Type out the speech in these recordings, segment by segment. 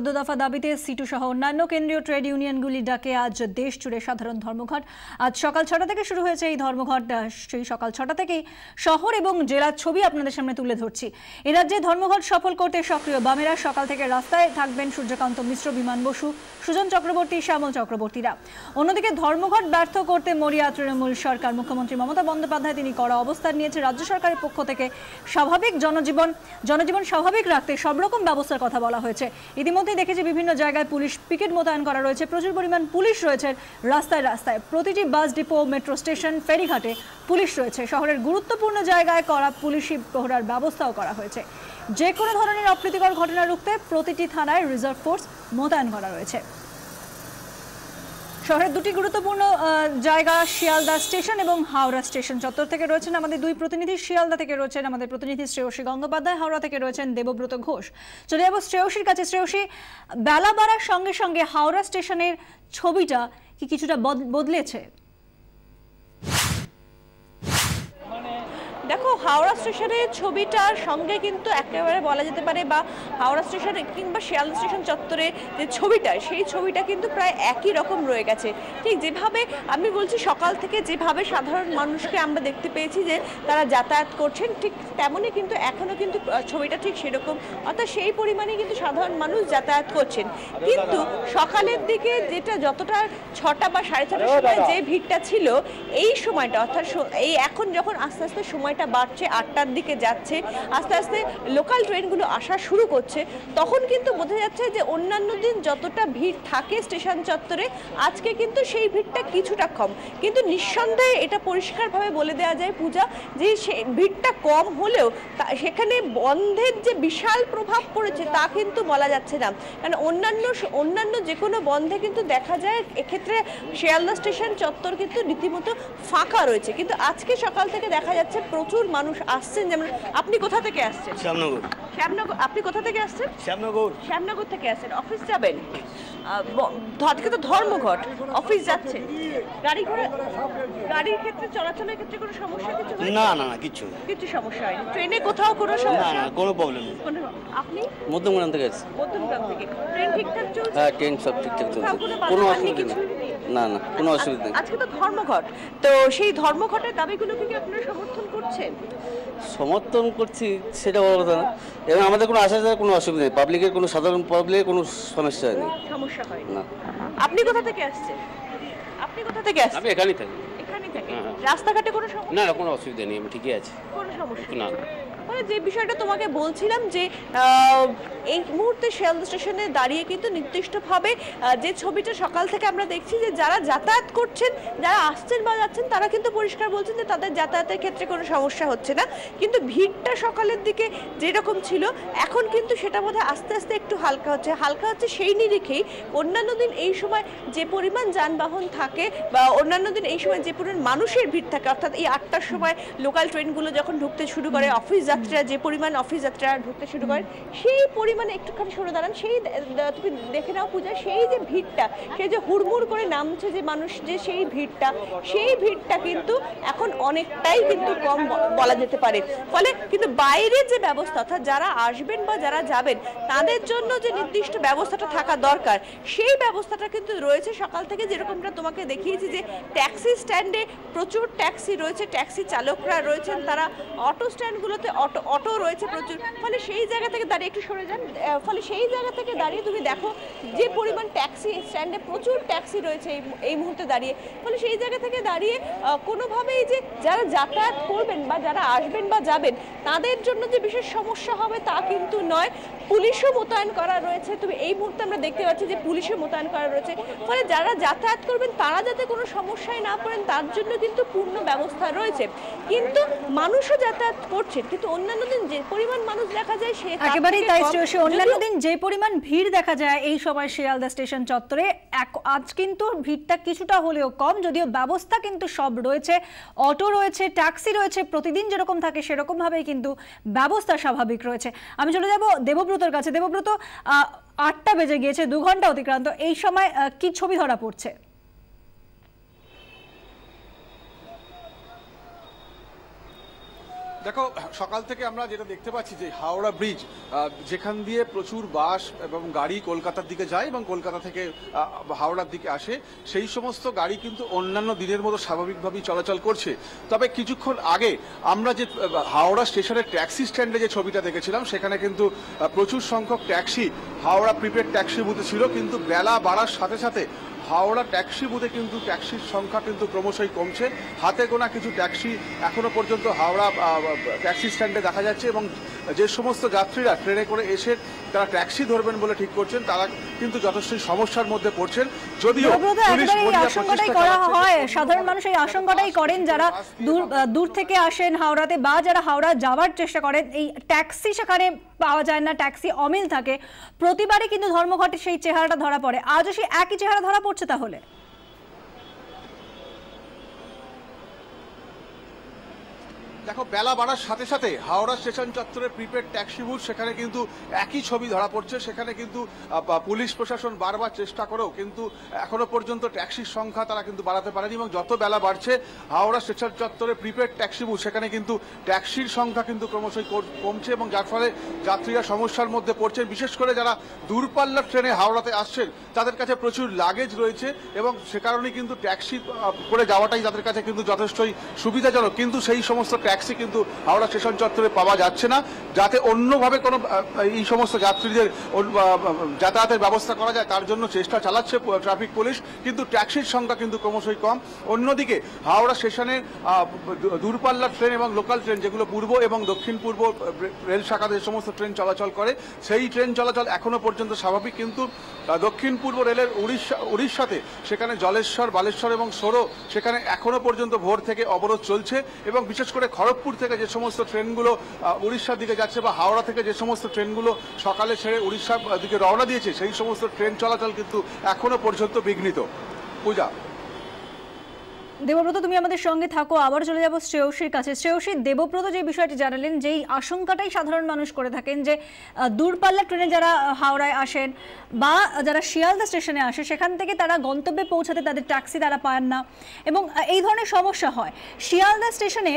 দফা দাবিতে সিটু সহ অন্যান্য কেন্দ্রীয় ট্রেড ইউনিয়নগুলির ডাকে আজ দেশ জুড়ে সাধারণ ধর্মঘট। আজ সকাল ৬টা থেকে শুরু হয়েছে এই ধর্মঘট। সেই সকাল ৬টা থেকেই শহর এবং জেলার ছবি আপনাদের সামনে তুলে ধরছি। এ রাজ্যে ধর্মঘট সফল করতে সক্রিয় বামেরা। সকাল থেকে রাস্তায় থাকবেন সূর্যকান্ত মিশ্র, বিমান বসু, সুজন চক্রবর্তী, শ্যামল চক্রবর্তীরা। অন্যদিকে ধর্মঘট ব্যর্থ করতে মরিয়া তৃণমূল সরকার। মুখ্যমন্ত্রী মমতা বন্দ্যোপাধ্যায় তিনি কড়া অবস্থান নিয়েছে। রাজ্য সরকারের পক্ষ থেকে স্বাভাবিক জনজীবন স্বাভাবিক রাখতে সব রকম ব্যবস্থার কথা বলা হয়েছে। ইতিমধ্যেই দেখেছি বিভিন্ন জায়গায় পুলিশ পিকেট মোতায়েন করা রয়েছে, প্রচুর পরিমাণ পুলিশ রয়েছে রাস্তায় রাস্তায়। প্রতিটি বাস ডিপো, মেট্রো স্টেশন, ফেরিঘাটে পুলিশ রয়েছে। শহরের গুরুত্বপূর্ণ জায়গায় করা পুলিশি প্রহরার ব্যবস্থাও করা হয়েছে। যে কোনো ধরনের অপ্রীতিকর ঘটনা রুখতে প্রতিটি থানায় রিজার্ভ ফোর্স মোতায়েন করা রয়েছে। শহরের দুটি গুরুত্বপূর্ণ জায়গা শিয়ালদা স্টেশন এবং হাওড়া স্টেশন চত্বর থেকে রয়েছেন আমাদের দুই প্রতিনিধি। শিয়ালদা থেকে রয়েছেন আমাদের প্রতিনিধি শ্রেয়সী গঙ্গোপাধ্যায়, হাওড়া থেকে রয়েছেন দেবব্রত ঘোষ। চলে যাব শ্রেয়সীর কাছে। শ্রেয়সী, বেলা বাড়ার সঙ্গে সঙ্গে হাওড়া স্টেশনের ছবিটা কি কিছুটা বদলেছে? দেখো, হাওড়া স্টেশনের ছবিটার সঙ্গে কিন্তু একেবারে বলা যেতে পারে, বা হাওড়া স্টেশন কিংবা শিয়ালদা স্টেশন চত্বরে যে ছবিটা, সেই ছবিটা কিন্তু প্রায় একই রকম রয়ে গেছে। ঠিক যেভাবে আমি বলছি, সকাল থেকে যেভাবে সাধারণ মানুষকে আমরা দেখতে পেয়েছি যে তারা যাতায়াত করছেন, ঠিক তেমনই কিন্তু এখনও কিন্তু ছবিটা ঠিক সেরকম, অর্থাৎ সেই পরিমাণে কিন্তু সাধারণ মানুষ যাতায়াত করছেন। কিন্তু সকালের দিকে যেটা যতটা 6টা বা 6:30টার সময় যে ভিড়টা ছিল, এই সময়টা অর্থাৎ এই এখন যখন আস্তে আস্তে সময়টা বাড়ছে, 8টার দিকে যাচ্ছে, আস্তে আস্তে লোকাল ট্রেনগুলো আসা শুরু করছে, তখন কিন্তু বোঝা যাচ্ছে যে অন্যান্য দিন যতটা ভিড় থাকে স্টেশন চত্বরে, আজকে কিন্তু সেই ভিড়টা কিছুটা কম। কিন্তু নিঃসন্দেহে এটা পরিষ্কারভাবে বলে দেওয়া যায় পূজা, যে ভিড়টা কম হলেও সেখানে বন্ধের যে বিশাল প্রভাব পড়েছে তা কিন্তু বলা যাচ্ছে না। কারণ অন্যান্য যে কোনো বন্ধে কিন্তু দেখা যায় এক্ষেত্রে শিয়ালদা স্টেশন চত্বর কিন্তু রীতিমতো ফাঁকা রয়েছে। কিন্তু আজকে সকাল থেকে দেখা যাচ্ছে প্রচুর মানুষ আসছেন। যেমন আপনি কোথা থেকে আসছেন? শ্যামনগর। আপনি কোথা থেকে আসছেন? শ্যামনগর থেকে আসছেন। অফিস যাবেন? আজকে তো ধর্মঘট, অফিস যাচ্ছেন। গাড়ির ক্ষেত্রে চলাচলের ক্ষেত্রে কোনো সমস্যা কিছু? না কিছু সমস্যা হয়নি। ট্রেনে কোথাও কোনো সমস্যা? না, কোনো প্রবলেম নেই। আপনি মধ্যমগ্রাম থেকে আসছি। মধ্যমগ্রাম থেকে। ট্রেন ঠিকঠাক চলছে? হ্যাঁ, ট্রেন সব ঠিকঠাক চলছে, কোনো অসুবিধা নেই। না কোনো অসুবিধা নেই। আজকে তো ধর্মঘট, তো সেই ধর্মঘটের দাবিগুলোকে কি আপনারা সমর্থন করছেন? সমর্থন করছি সেটা বড় কথা না, এবং আমাদের কোনো আসা যাওয়ার কোনো অসুবিধা নেই, পাবলিকের কোনো সাধারণ পাবলিকের কোনো সমস্যা নেই। না। আপনি কোথা থেকে আসছেন? আমি এখানেই থাকি। রাস্তাঘাটে কোনো সমস্যা? না, কোনো অসুবিধা নেই, আমি ঠিকই আছি, কোনো সমস্যা না। যে বিষয়টা তোমাকে বলছিলাম, যে এই মুহূর্তে শিয়ালদা স্টেশনে দাঁড়িয়ে কিন্তু নির্দিষ্টভাবে যে ছবিটা সকাল থেকে আমরা দেখছি, যে যারা যাতায়াত করছেন, যারা আসছেন বা যাচ্ছেন, তারা কিন্তু পরিষ্কার বলছেন যে তাদের যাতায়াতের ক্ষেত্রে কোনো সমস্যা হচ্ছে না। কিন্তু ভিড়টা সকালের দিকে যেরকম ছিল, এখন কিন্তু সেটা বোধহয় আস্তে আস্তে একটু হালকা হচ্ছে। সেই নিরিখেই অন্যান্য দিন এই সময় যে পরিমাণ যানবাহন থাকে, বা অন্যান্য দিন এই সময় যে পরিমাণ মানুষের ভিড় থাকে, অর্থাৎ এই 8টার সময় লোকাল ট্রেনগুলো যখন ঢুকতে শুরু করে, অফিস যাত্রীরা যে পরিমাণ অফিস যাত্রীরা ঢুকতে শুরু করেন, সেই পরিমাণে একটুখানি সরে দাঁড়ান, সেই তুমি দেখে নাও পূজা, সেই যে ভিড়টা, সেই যে হুড়মুড় করে নামছে যে মানুষ, যে সেই ভিড়টা কিন্তু এখন অনেকটাই কিন্তু কম বলা যেতে পারে। ফলে কিন্তু বাইরের যে ব্যবস্থা, অর্থাৎ যারা আসবেন বা যারা যাবেন, তাদের জন্য যে নির্দিষ্ট ব্যবস্থাটা থাকা দরকার, সেই ব্যবস্থাটা কিন্তু রয়েছে সকাল থেকে। যেরকমটা তোমাকে দেখিয়েছি, যে ট্যাক্সি স্ট্যান্ডে প্রচুর ট্যাক্সি রয়েছে, ট্যাক্সি চালকরা রয়েছেন, তারা অটো স্ট্যান্ডগুলোতে অটো রয়েছে প্রচুর। ফলে সেই জায়গা থেকে দাঁড়িয়ে একটু সরে যান, ফলে সেই জায়গা থেকে দাঁড়িয়ে তুমি দেখো যে পরিমাণ ট্যাক্সি স্ট্যান্ডে প্রচুর ট্যাক্সি রয়েছে এই মুহূর্তে দাঁড়িয়ে। ফলে সেই জায়গা থেকে দাঁড়িয়ে কোনোভাবেই যে যারা যাতায়াত করবেন বা যারা আসবেন বা যাবেন, তাদের জন্য যে বিশেষ সমস্যা হবে তা কিন্তু নয়। পুলিশও মোতায়েন করা রয়েছে, তুমি এই মুহূর্তে আমরা দেখতে পাচ্ছি যে পুলিশও মোতায়েন করা রয়েছে। ফলে যারা যাতায়াত করবেন তারা যাতে কোনো সমস্যায় না পড়েন, তার জন্য কিন্তু পূর্ণ ব্যবস্থা রয়েছে। কিন্তু মানুষও যাতায়াত করছেন, কিন্তু অন্যান্য দিন যে পরিমাণ মানুষ দেখা যায়, সে একেবারেই তাই। অন্যান্য দিন যে পরিমাণ ভিড় দেখা যায় এই সময় শিয়ালদা স্টেশন চত্বরে, আজ কিন্তু ভিড়টা কিছুটা হলেও কম, যদিও ব্যবস্থা কিন্তু সব রয়েছে। অটো রয়েছে, ট্যাক্সি রয়েছে, প্রতিদিন যেরকম থাকে সেরকম ভাবেই কিন্তু ব্যবস্থা স্বাভাবিক রয়েছে। আমি চলে যাব দেবব্রতর কাছে। দেবব্রত, 8টা বেজে গিয়েছে, 2 ঘন্টা অতিক্রান্ত, এই সময় কি ছবি ধরা পড়ছে? দেখো, সকাল থেকে আমরা যেটা দেখতে পাচ্ছি যে হাওড়া ব্রিজ যেখান দিয়ে প্রচুর বাস এবং গাড়ি কলকাতার দিকে যায় এবং কলকাতা থেকে হাওড়ার দিকে আসে, সেই সমস্ত গাড়ি কিন্তু অন্যান্য দিনের মতো স্বাভাবিকভাবেই চলাচল করছে। তবে কিছুক্ষণ আগে আমরা যে হাওড়া স্টেশনের ট্যাক্সি স্ট্যান্ডে যে ছবিটা দেখেছিলাম, সেখানে কিন্তু প্রচুর সংখ্যক ট্যাক্সি হাওড়া প্রিপেড ট্যাক্সি বুথে ছিল, কিন্তু বেলা বাড়ার সাথে সাথে হাওড়া ট্যাক্সি বুথে কিন্তু ট্যাক্সির সংখ্যা কিন্তু ক্রমশই কমছে। হাতে গোনা কিছু ট্যাক্সি এখনো পর্যন্ত হাওড়া ট্যাক্সি স্ট্যান্ডে দেখা যাচ্ছে এবং যে সমস্ত যাত্রীরা ট্রেনে করে এসে তারা ট্যাক্সি ধরবেন বলে ঠিক করছেন, তারা কিন্তু যথেষ্ট সমস্যার মধ্যে পড়ছেন। যদিও সাধারণ মানুষ এই আশঙ্কাটাই করেন, যারা দূর থেকে আসেন হাওড়াতে বা যারা হাওড়া যাওয়ার চেষ্টা করেন, এই ট্যাক্সি সেখানে পাওয়া যায় না, ট্যাক্সি অমিল থাকে। প্রতিবারই কিন্তু ধর্মঘটে সেই চেহারাটা ধরা পড়ে, আজও সেই একই চেহারা ধরা পড়ছে। তাহলে দেখো, বেলা বাড়ার সাথে সাথে হাওড়া স্টেশন চত্বরের প্রিপেড ট্যাক্সি বুথ, সেখানে কিন্তু একই ছবি ধরা পড়ছে। সেখানে কিন্তু পুলিশ প্রশাসন বারবার চেষ্টা করেও কিন্তু এখনো পর্যন্ত ট্যাক্সির সংখ্যা তারা কিন্তু বাড়াতে পারেনি এবং যত বেলা বাড়ছে হাওড়া স্টেশন চত্বরের প্রিপেড ট্যাক্সি বুথ, সেখানে কিন্তু ট্যাক্সির সংখ্যা কিন্তু ক্রমশই কমছে এবং যার ফলে যাত্রীরা সমস্যার মধ্যে পড়ছেন। বিশেষ করে যারা দূরপাল্লার ট্রেনে হাওড়াতে আসছেন, তাদের কাছে প্রচুর লাগেজ রয়েছে এবং সে কারণেই কিন্তু ট্যাক্সি করে যাওয়াটাই তাদের কাছে কিন্তু যথেষ্টই সুবিধাজনক। কিন্তু সেই সমস্ত ট্যাক্সি কিন্তু হাওড়া স্টেশন চত্বরে পাওয়া যাচ্ছে না, যাতে অন্যভাবে কোনো এই সমস্ত যাত্রীদের যাতায়াতের ব্যবস্থা করা যায় তার জন্য চেষ্টা চালাচ্ছে ট্রাফিক পুলিশ, কিন্তু ট্যাক্সির সংখ্যা কিন্তু ক্রমশই কম। অন্যদিকে হাওড়া স্টেশনের দূরপাল্লার ট্রেন এবং লোকাল ট্রেন, যেগুলো পূর্ব এবং দক্ষিণ পূর্ব রেল শাখাতে যে সমস্ত ট্রেন চলাচল করে, সেই ট্রেন চলাচল এখনো পর্যন্ত স্বাভাবিক। কিন্তু দক্ষিণ পূর্ব রেলের উড়িষ্যাতে সেখানে জলেশ্বর, বালেশ্বর এবং সোরো, সেখানে এখনো পর্যন্ত ভোর থেকে অবরোধ চলছে এবং বিশেষ করে খড়গপুর থেকে যে সমস্ত ট্রেনগুলো উড়িষ্যার দিকে যাচ্ছে বা হাওড়া থেকে যে সমস্ত ট্রেনগুলো সকালে ছেড়ে উড়িষ্যার দিকে রওনা দিয়েছে, সেই সমস্ত ট্রেন চলাচল কিন্তু এখনো পর্যন্ত বিঘ্নিত। পূজা। দেবব্রত, তুমি আমাদের সঙ্গে থাকো, আবার চলে যাব শ্রেয়সীর কাছে। শ্রেয়সী, দেবব্রত যে বিষয়টি জানালেন, যেই আশঙ্কাটাই সাধারণ মানুষ করে থাকেন যে দূরপাল্লা ট্রেনে যারা হাওড়ায় আসেন বা যারা শিয়ালদা স্টেশনে আসে, সেখান থেকে তারা গন্তব্যে পৌঁছাতে তাদের ট্যাক্সি তারা পান না এবং এই ধরনের সমস্যা হয়। শিয়ালদা স্টেশনে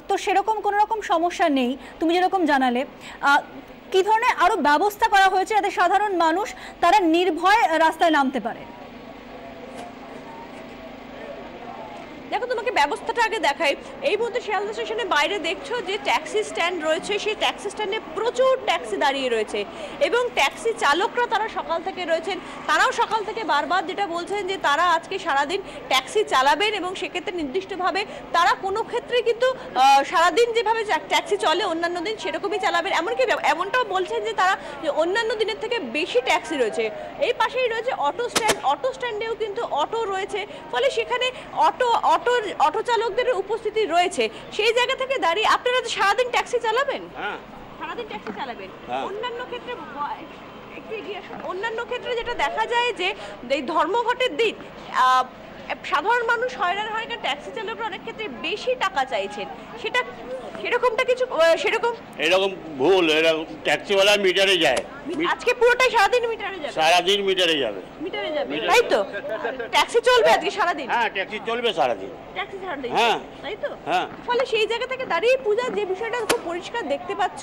তো সেরকম কোনো রকম সমস্যা নেই, তুমি যেরকম জানালে। কি ধরনের আরো ব্যবস্থা করা হয়েছে যাতে সাধারণ মানুষ তারা নির্ভয়ে রাস্তায় নামতে পারে? দেখো, তোমাকে ব্যবস্থাটা আগে দেখাই। এই মুহূর্তে শিয়ালদা স্টেশনের বাইরে দেখছো যে ট্যাক্সি স্ট্যান্ড রয়েছে, সেই ট্যাক্সি স্ট্যান্ডে প্রচুর ট্যাক্সি দাঁড়িয়ে রয়েছে এবং ট্যাক্সি চালকরা তারা সকাল থেকে রয়েছেন। তারাও সকাল থেকে বারবার যেটা বলছেন যে তারা আজকে সারাদিন ট্যাক্সি চালাবেন এবং সেক্ষেত্রে নির্দিষ্টভাবে তারা কোনো ক্ষেত্রে কিন্তু সারাদিন যেভাবে ট্যাক্সি চলে অন্যান্য দিন সেরকমই চালাবেন। এমনকি এমনটাও বলছেন যে তারা অন্যান্য দিনের থেকে বেশি ট্যাক্সি রয়েছে। এই পাশেই রয়েছে অটো স্ট্যান্ড, অটো স্ট্যান্ডেও কিন্তু অটো রয়েছে, ফলে সেখানে অটো চালকদের উপস্থিতি রয়েছে। সেই জায়গা থেকে দাঁড়িয়ে আপনারা সারাদিন ট্যাক্সি চালাবেন? সারাদিন ট্যাক্সি চালাবেন। অন্যান্য ক্ষেত্রে অন্যান্য ক্ষেত্রে যেটা দেখা যায় যে এই ধর্মঘটের দিন সাধারণ মানুষ হয়রান হয়, কারণ ট্যাক্সি চালকরা অনেক ক্ষেত্রে বেশি টাকা চাইছেন। সেটা সেরকমটা কিছু এরকম ভুল, এরকম ট্যাক্সিওয়ালা মিটারে যায়। আজকে পুরোটাই সারাদিন মিটারে যাবে, সারাদিন মিটারে যাবে, তাই তো? ট্যাক্সি চলবে আজকে সারাদিন? হ্যাঁ, ট্যাক্সি চলবে সারাদিন, ট্যাক্সি সারাদিন, হ্যাঁ, তাই তো? হ্যাঁ। ফলে সেই জায়গা থেকে দাঁড়িয়ে পূজা যে বিষয়টা খুব পরিষ্কার দেখতে পাচ্ছ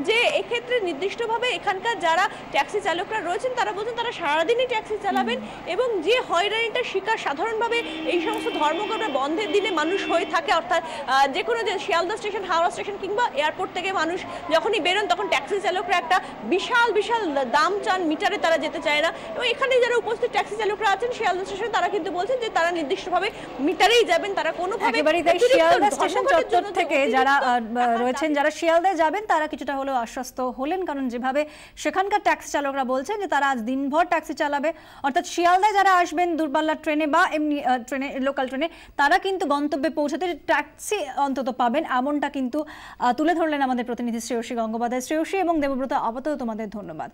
যে এক্ষেত্রে নির্দিষ্টভাবে এখানকার যারা ট্যাক্সি চালকরা রয়েছেন তারা বলছেন তারা সারাদিনই ট্যাক্সি চালাবেন এবং যে হয়রানিটার শিকার সাধারণভাবে এই সমস্ত ধর্মঘট বন্ধের দিনে মানুষ হয়ে থাকে, অর্থাৎ যে কোনো যে শিয়ালদা স্টেশন, হাওড়া স্টেশন কিংবা এয়ারপোর্ট থেকে মানুষ যখনই বেরোন তখন ট্যাক্সি চালকরা একটা বিশাল বিশাল দাম চান, মিটারে তারা যেতে চায় না। এবং এখানে যারা উপস্থিত ট্যাক্সি চালকরা আছেন শিয়ালদা স্টেশনে, তারা কিন্তু বলছেন যে তারা নির্দিষ্টভাবে মিটারেই যাবেন, তারা কোনোভাবে শিয়ালদা স্টেশন চত্বর থেকে যারা রয়েছেন, যারা শিয়ালদায় যাবেন তারা কিছুটা হলেও আশ্বস্ত হলেন, কারণ যেভাবে সেখানকার ট্যাক্সি চালকরা বলছেন যে তারা আজ দিনভর ট্যাক্সি চালাবে, অর্থাৎ শিয়ালদায় যারা আসবেন দূরপাল্লার ট্রেনে বা এমনি ট্রেনে, লোকাল ট্রেনে, তারা কিন্তু গন্তব্যে পৌঁছাতে ট্যাক্সি অন্তত পাবেন, এমনটা কিন্তু তুলে ধরলেন আমাদের প্রতিনিধি শ্রেয়সী গঙ্গোপাধ্যায়। শ্রেয়সী এবং দেবব্রত, আপাতত তোমাদের ধন্যবাদ।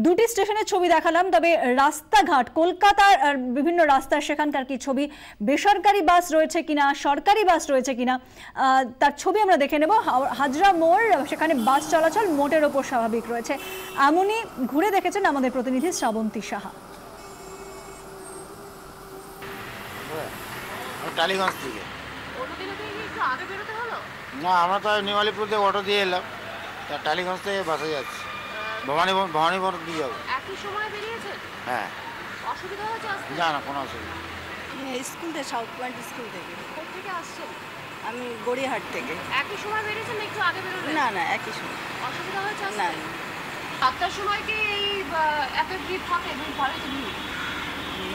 দুটি স্টেশনের ছবি দেখালাম, তবে রাস্তাঘাট, কলকাতার বিভিন্ন রাস্তার সেখানকার কি ছবি, বেসরকারি বাস রয়েছে কিনা, সরকারি বাস রয়েছে কিনা, তার ছবি আমরা দেখে নেব। হাজরা মোড়, সেখানে বাস চলাচল মোটের ওপর স্বাভাবিক রয়েছে, এমনই ঘুরে দেখেছেন আমাদের প্রতিনিধি শ্রাবন্তী সাহা। টালিগঞ্জ থেকে না, আমরা তো নিমালিপুর থেকে অটো দিয়ে এলাম, তা টালিগঞ্জ থেকে বাসে যাচ্ছি, ভবানীপুর দিয়ে যাবো। একই সময় বেরিয়েছেন? হ্যাঁ। অসুবিধা হয়েছে আসতে? না না, কোনো অসুবিধা। স্কুল থেকে, সাউথ পয়েন্ট স্কুল থেকে। কোথা থেকে আসছেন? আমি গড়িয়াহাট থেকে। একই সময় বেরিয়েছেন না একটু আগে বেরোলেন? না না, একই সময়। অসুবিধা হয়েছে আসতে? না। 7টার সময় কি এই এত ভিড় থাকে? পরে তো ভিড়?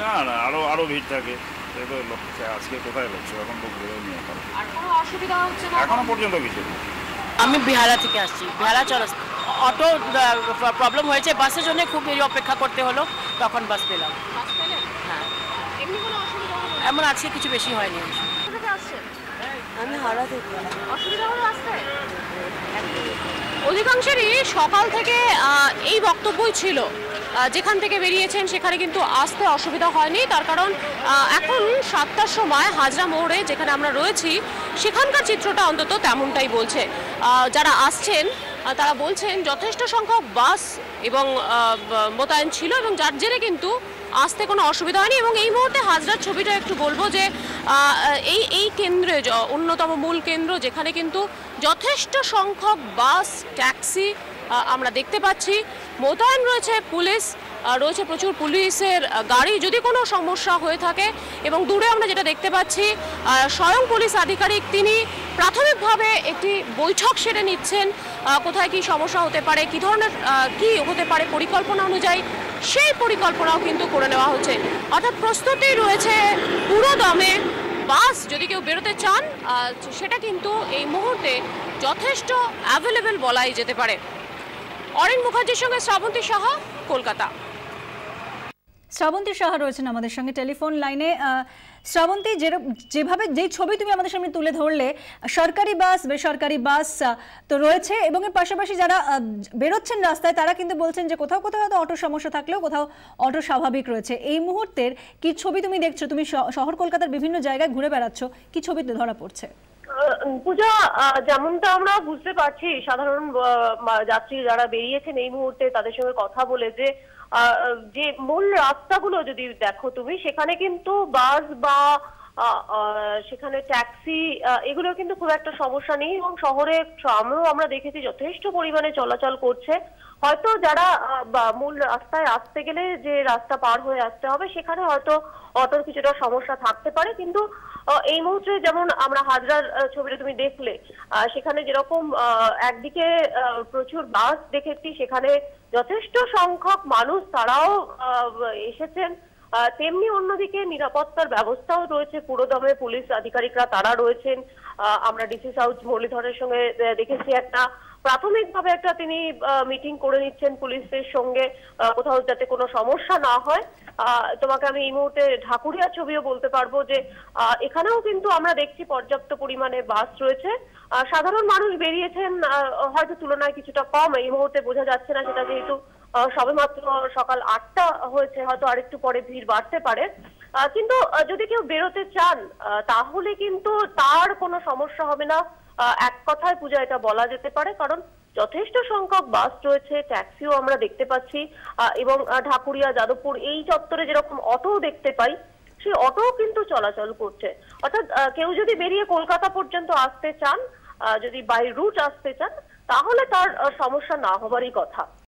না না, আরো ভিড় থাকে। আজকে কোথায় লোকছে, এখন লোক বেরোয়নি। আর কোনো অসুবিধা হচ্ছে না এখনো পর্যন্ত কিছু নেই। আমি বিহারা থেকে আসছি, বিহারা চরস। অটো প্রবলেম হয়েছে, বাসের জন্য খুব দেরি অপেক্ষা করতে হলো, তখন বাস পেলাম। বাস পেলেন? হ্যাঁ। এমনি কোনো অসুবিধা হলো না? এমন আজকে কিছু বেশি হয়নি। কোথা থেকে আসছেন? আমি হাওড়া থেকে। অসুবিধা হলো আসতে? অধিকাংশেরই সকাল থেকে এই বক্তব্যই ছিল, যেখান থেকে বেরিয়েছেন সেখানে কিন্তু আসতে অসুবিধা হয়নি। তার কারণ এখন 7টার সময় হাজরা মোড়ে যেখানে আমরা রয়েছি সেখানকার চিত্রটা অন্তত তেমনটাই বলছে। যারা আসছেন তারা বলছেন যথেষ্ট সংখ্যক বাস এবং মোতায়েন ছিল এবং যার জেরে কিন্তু আসতে কোনো অসুবিধা হয়নি। এবং এই মুহূর্তে হাজরার ছবিটা একটু বলবো যে এই কেন্দ্রে অন্যতম মূল কেন্দ্র, যেখানে কিন্তু যথেষ্ট সংখ্যক বাস, ট্যাক্সি আমরা দেখতে পাচ্ছি। মোতায়েন রয়েছে পুলিশ, রয়েছে প্রচুর পুলিশের গাড়ি যদি কোনো সমস্যা হয়ে থাকে। এবং দূরে আমরা যেটা দেখতে পাচ্ছি, স্বয়ং পুলিশ আধিকারিক তিনি প্রাথমিকভাবে একটি বৈঠক সেরে নিচ্ছেন, কোথায় কি সমস্যা হতে পারে, কী ধরনের কি হতে পারে পরিকল্পনা অনুযায়ী সেই পরিকল্পনাও কিন্তু করে নেওয়া হচ্ছে। অর্থাৎ প্রস্তুতি রয়েছে পুরো দমে। বাস যদি কেউ বেরোতে চান সেটা কিন্তু এই মুহূর্তে যথেষ্ট অ্যাভেলেবেল বলাই যেতে পারে। অরিন মুখার্জির সঙ্গে শ্রাবন্তী সাহা, কলকাতা। শ্রাবন্তী সাহা রয়েছেন আমাদের সঙ্গে টেলিফোন লাইনে। শ্রাবন্তী, যেভাবে যেই ছবি তুমি আমাদের সামনে তুলে ধরলে, সরকারি বাস, বেসরকারি বাস তো রয়েছে এবং এর পাশাপাশি যারা বেরোচ্ছেন রাস্তায় তারা কিন্তু বলছেন যে কোথাও কোথাও হয়তো অটো সমস্যা থাকলেও কোথাও অটো স্বাভাবিক রয়েছে। এই মুহূর্তের কি ছবি তুমি দেখছো? তুমি শহর কলকাতার বিভিন্ন জায়গায় ঘুরে বেড়াচ্ছ, কি ছবি ধরা পড়ছে? পূজা, যেমনটা আমরা বুঝতে পারছি, সাধারণ যাত্রী যারা বেরিয়েছেন এই মুহূর্তে তাদের সঙ্গে কথা বলে যে মূল রাস্তাগুলো যদি দেখো তুমি, সেখানে কিন্তু বাস বা সেখানে ট্যাক্সি এগুলো কিন্তু খুব একটা সমস্যা নেই এবং শহরে ট্রামও আমরা দেখেছি যথেষ্ট পরিমাণে চলাচল করছে। হয়তো যারা মূল রাস্তায় আসতে গেলে যে রাস্তা পার হয়ে আসতে হবে সেখানে হয়তো অটোর কিছুটা সমস্যা থাকতে পারে, কিন্তু এই মুহূর্তে যেমন আমরা হাজরার ছবিটা তুমি দেখলে, সেখানে যেরকম একদিকে প্রচুর বাস দেখেছি, সেখানে যথেষ্ট সংখ্যক মানুষ তারাও এসেছেন, তেমনি অন্যদিকে নিরাপত্তার ব্যবস্থাও রয়েছে পুরোদমে, পুলিশ আধিকারিকরা তারা রয়েছেন। আমরা ডিসি সাউথ মুরলীধরের সঙ্গে দেখেছি একটা প্রাথমিকভাবে একটা তিনি মিটিং করে নিচ্ছেন পুলিশের সঙ্গে, কোথাও যাতে কোনো সমস্যা না হয়। তোমাকে আমি এই মুহূর্তে ঢাকুরিয়ার ছবিও বলতে পারবো যে এখানেও কিন্তু আমরা দেখছি পর্যাপ্ত পরিমাণে বাস রয়েছে। সাধারণ মানুষ বেরিয়েছেন হয়তো তুলনায় কিছুটা কম, এই মুহূর্তে বোঝা যাচ্ছে না, সেটা যেহেতু সবেমাত্র সকাল 8টা হয়েছে, হয়তো আরেকটু পরে ভিড় বাড়তে পারে। কিন্তু যদি কেউ বেরোতে চান তাহলে কিন্তু তার কোনো সমস্যা হবে না, এক কথায় পূজা এটা বলা যেতে পারে, কারণ যথেষ্ট সংখ্যক বাস রয়েছে, ট্যাক্সিও আমরা দেখতে পাচ্ছি এবং ঢাকুরিয়া, যাদবপুর এই চত্বরে যেরকম অটো দেখতে পাই সেই অটো কিন্তু চলাচল করছে। অর্থাৎ কেউ যদি বেরিয়ে কলকাতা পর্যন্ত আসতে চান, যদি বাই রুট আসতে চান, তাহলে তার সমস্যা না হবারই কথা।